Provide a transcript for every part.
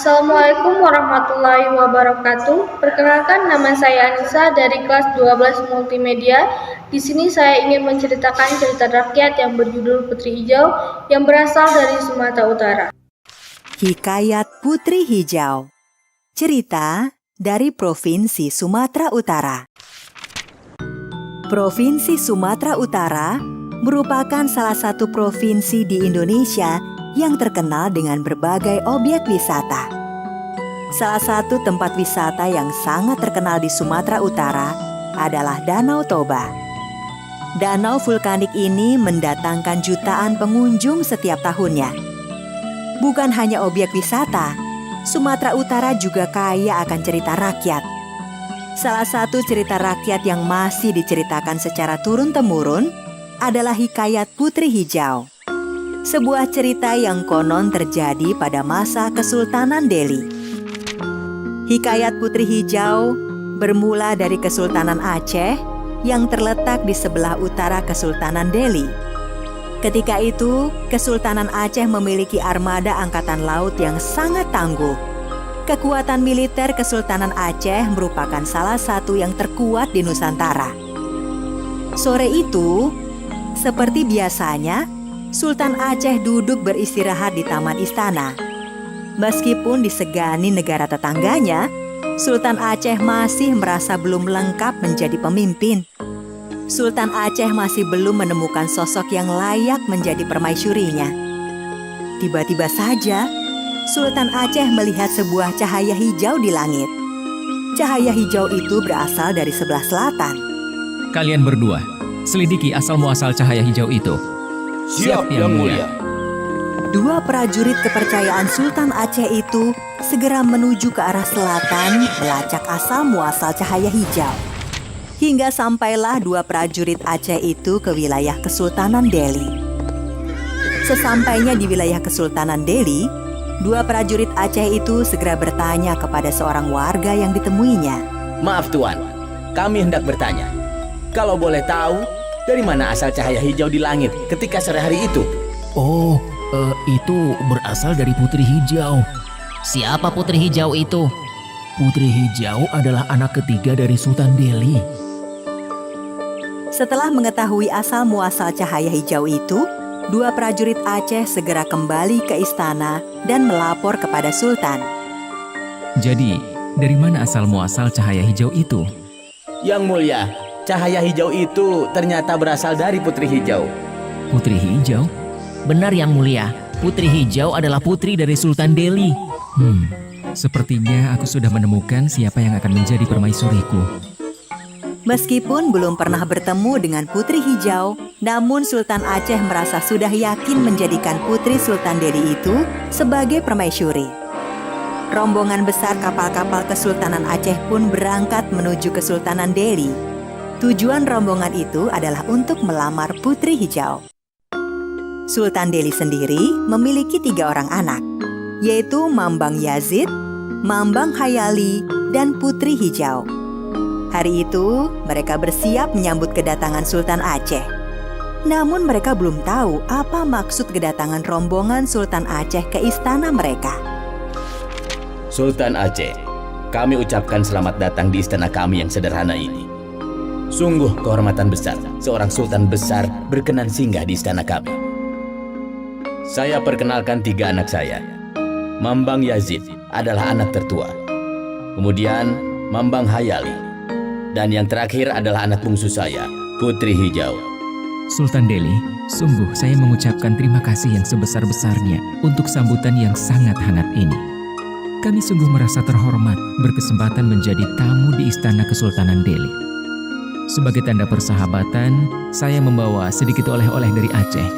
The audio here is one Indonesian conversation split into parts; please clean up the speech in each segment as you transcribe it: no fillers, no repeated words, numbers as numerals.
Assalamualaikum warahmatullahi wabarakatuh. Perkenalkan, nama saya Anissa dari kelas 12 Multimedia. Di sini saya ingin menceritakan cerita rakyat yang berjudul Putri Hijau yang berasal dari Sumatera Utara. Hikayat Putri Hijau. Cerita dari Provinsi Sumatera Utara. Provinsi Sumatera Utara merupakan salah satu provinsi di Indonesia yang terkenal dengan berbagai objek wisata. Salah satu tempat wisata yang sangat terkenal di Sumatera Utara adalah Danau Toba. Danau vulkanik ini mendatangkan jutaan pengunjung setiap tahunnya. Bukan hanya objek wisata, Sumatera Utara juga kaya akan cerita rakyat. Salah satu cerita rakyat yang masih diceritakan secara turun-temurun adalah Hikayat Putri Hijau. Sebuah cerita yang konon terjadi pada masa Kesultanan Delhi. Hikayat Putri Hijau bermula dari Kesultanan Aceh yang terletak di sebelah utara Kesultanan Delhi. Ketika itu, Kesultanan Aceh memiliki armada angkatan laut yang sangat tangguh. Kekuatan militer Kesultanan Aceh merupakan salah satu yang terkuat di Nusantara. Sore itu, seperti biasanya, Sultan Aceh duduk beristirahat di taman istana. Meskipun disegani negara tetangganya, Sultan Aceh masih merasa belum lengkap menjadi pemimpin. Sultan Aceh masih belum menemukan sosok yang layak menjadi permaisurinya. Tiba-tiba saja, Sultan Aceh melihat sebuah cahaya hijau di langit. Cahaya hijau itu berasal dari sebelah selatan. Kalian berdua, selidiki asal-muasal cahaya hijau itu. Siap, Yang Mulia. Dua prajurit kepercayaan Sultan Aceh itu segera menuju ke arah selatan melacak asal-muasal cahaya hijau. Hingga sampailah dua prajurit Aceh itu ke wilayah Kesultanan Delhi. Sesampainya di wilayah Kesultanan Delhi, dua prajurit Aceh itu segera bertanya kepada seorang warga yang ditemuinya. Maaf Tuan, kami hendak bertanya. Kalau boleh tahu, dari mana asal cahaya hijau di langit ketika sore hari itu? Oh, itu berasal dari Putri Hijau. Siapa Putri Hijau itu? Putri Hijau adalah anak ketiga dari Sultan Delhi. Setelah mengetahui asal-muasal cahaya hijau itu, dua prajurit Aceh segera kembali ke istana dan melapor kepada Sultan. Jadi, dari mana asal-muasal cahaya hijau itu? Yang Mulia, cahaya hijau itu ternyata berasal dari Putri Hijau. Putri Hijau? Benar Yang Mulia, Putri Hijau adalah putri dari Sultan Delhi. Sepertinya aku sudah menemukan siapa yang akan menjadi permaisuriku. Meskipun belum pernah bertemu dengan Putri Hijau, namun Sultan Aceh merasa sudah yakin menjadikan Putri Sultan Delhi itu sebagai permaisuri. Rombongan besar kapal-kapal Kesultanan Aceh pun berangkat menuju Kesultanan Delhi. Tujuan rombongan itu adalah untuk melamar Putri Hijau. Sultan Delhi sendiri memiliki 3 orang anak, yaitu Mambang Yazid, Mambang Hayali, dan Putri Hijau. Hari itu, mereka bersiap menyambut kedatangan Sultan Aceh. Namun mereka belum tahu apa maksud kedatangan rombongan Sultan Aceh ke istana mereka. Sultan Aceh, kami ucapkan selamat datang di istana kami yang sederhana ini. Sungguh kehormatan besar seorang sultan besar berkenan singgah di istana kami. Saya perkenalkan 3 anak saya. Mambang Yazid adalah anak tertua. Kemudian Mambang Hayali. Dan yang terakhir adalah anak bungsu saya, Putri Hijau. Sultan Delhi, sungguh saya mengucapkan terima kasih yang sebesar-besarnya untuk sambutan yang sangat hangat ini. Kami sungguh merasa terhormat berkesempatan menjadi tamu di Istana Kesultanan Delhi. Sebagai tanda persahabatan, saya membawa sedikit oleh-oleh dari Aceh.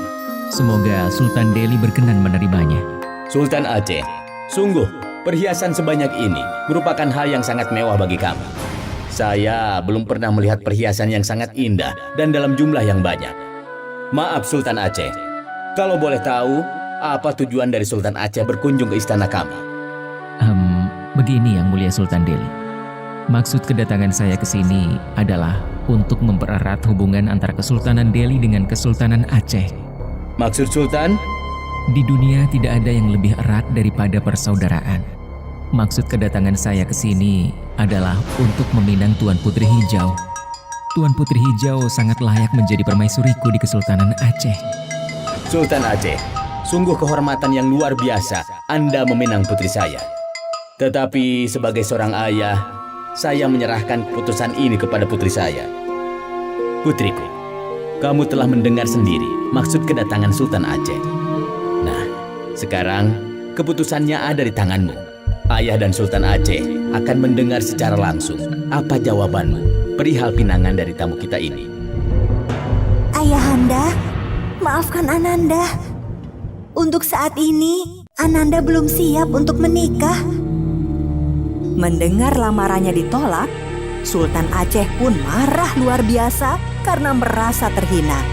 Semoga Sultan Delhi berkenan menerimanya. Sultan Aceh, sungguh perhiasan sebanyak ini merupakan hal yang sangat mewah bagi kami. Saya belum pernah melihat perhiasan yang sangat indah dan dalam jumlah yang banyak. Maaf Sultan Aceh, kalau boleh tahu, apa tujuan dari Sultan Aceh berkunjung ke istana kami? Begini Yang Mulia Sultan Delhi. Maksud kedatangan saya ke sini adalah untuk mempererat hubungan antara Kesultanan Delhi dengan Kesultanan Aceh. Maksud Sultan? Di dunia tidak ada yang lebih erat daripada persaudaraan. Maksud kedatangan saya ke sini adalah untuk meminang Tuan Putri Hijau. Tuan Putri Hijau sangat layak menjadi permaisuriku di Kesultanan Aceh. Sultan Aceh, sungguh kehormatan yang luar biasa Anda meminang putri saya. Tetapi sebagai seorang ayah, saya menyerahkan keputusan ini kepada putri saya. Putriku, kamu telah mendengar sendiri maksud kedatangan Sultan Aceh. Nah, sekarang keputusannya ada di tanganmu. Ayah dan Sultan Aceh akan mendengar secara langsung apa jawabanmu perihal pinangan dari tamu kita ini. Ayahanda, maafkan Ananda. Untuk saat ini, Ananda belum siap untuk menikah. Mendengar lamarannya ditolak, Sultan Aceh pun marah luar biasa karena merasa terhina.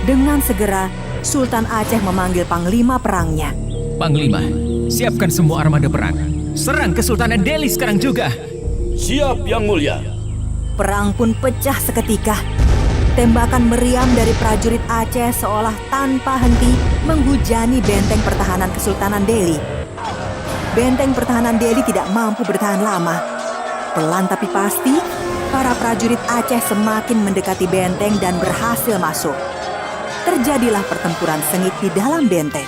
Dengan segera, Sultan Aceh memanggil panglima perangnya. Panglima, siapkan semua armada perang. Serang Kesultanan Delhi sekarang juga. Siap, Yang Mulia. Perang pun pecah seketika. Tembakan meriam dari prajurit Aceh seolah tanpa henti menghujani benteng pertahanan Kesultanan Delhi. Benteng pertahanan Delhi tidak mampu bertahan lama. Pelan tapi pasti, para prajurit Aceh semakin mendekati benteng dan berhasil masuk. Terjadilah pertempuran sengit di dalam benteng.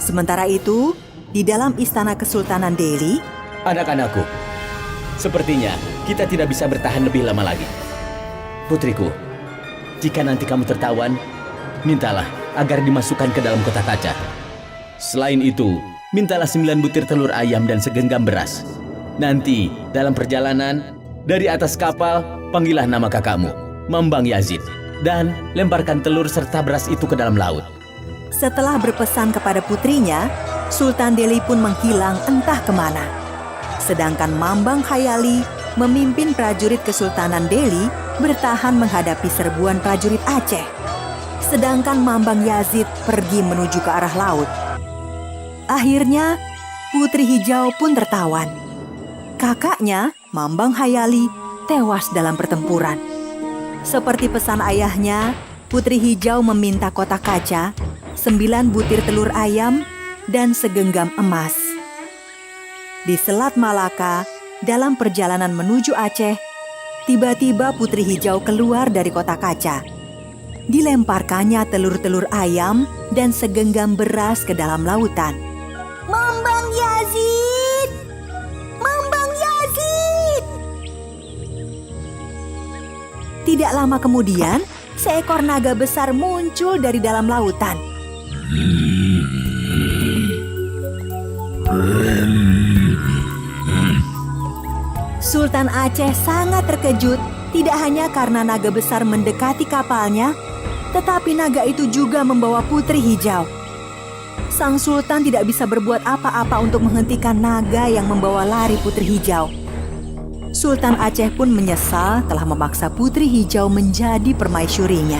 Sementara itu, di dalam istana Kesultanan Delhi, Anak-anakku, sepertinya kita tidak bisa bertahan lebih lama lagi. Putriku, jika nanti kamu tertawan, mintalah agar dimasukkan ke dalam kotak kaca. Selain itu, mintalah 9 butir telur ayam dan segenggam beras. Nanti, dalam perjalanan, dari atas kapal, panggillah nama kakakmu, Mambang Yazid, dan lemparkan telur serta beras itu ke dalam laut. setelah berpesan kepada putrinya, Sultan Delhi pun menghilang entah kemana. Sedangkan Mambang Hayali memimpin prajurit Kesultanan Delhi bertahan menghadapi serbuan prajurit Aceh. Sedangkan Mambang Yazid pergi menuju ke arah laut. Akhirnya, Putri Hijau pun tertawan. Kakaknya, Mambang Hayali, tewas dalam pertempuran. Seperti pesan ayahnya, Putri Hijau meminta kotak kaca, 9 butir telur ayam, dan segenggam emas. Di Selat Malaka, dalam perjalanan menuju Aceh, tiba-tiba Putri Hijau keluar dari kotak kaca. Dilemparkannya telur-telur ayam dan segenggam beras ke dalam lautan. Mambang Yazid! Mambang Yazid! Tidak lama kemudian, seekor naga besar muncul dari dalam lautan. Sultan Aceh sangat terkejut, tidak hanya karena naga besar mendekati kapalnya, tetapi naga itu juga membawa Putri Hijau. Sang Sultan tidak bisa berbuat apa-apa untuk menghentikan naga yang membawa lari Putri Hijau. Sultan Aceh pun menyesal telah memaksa Putri Hijau menjadi permaisurinya.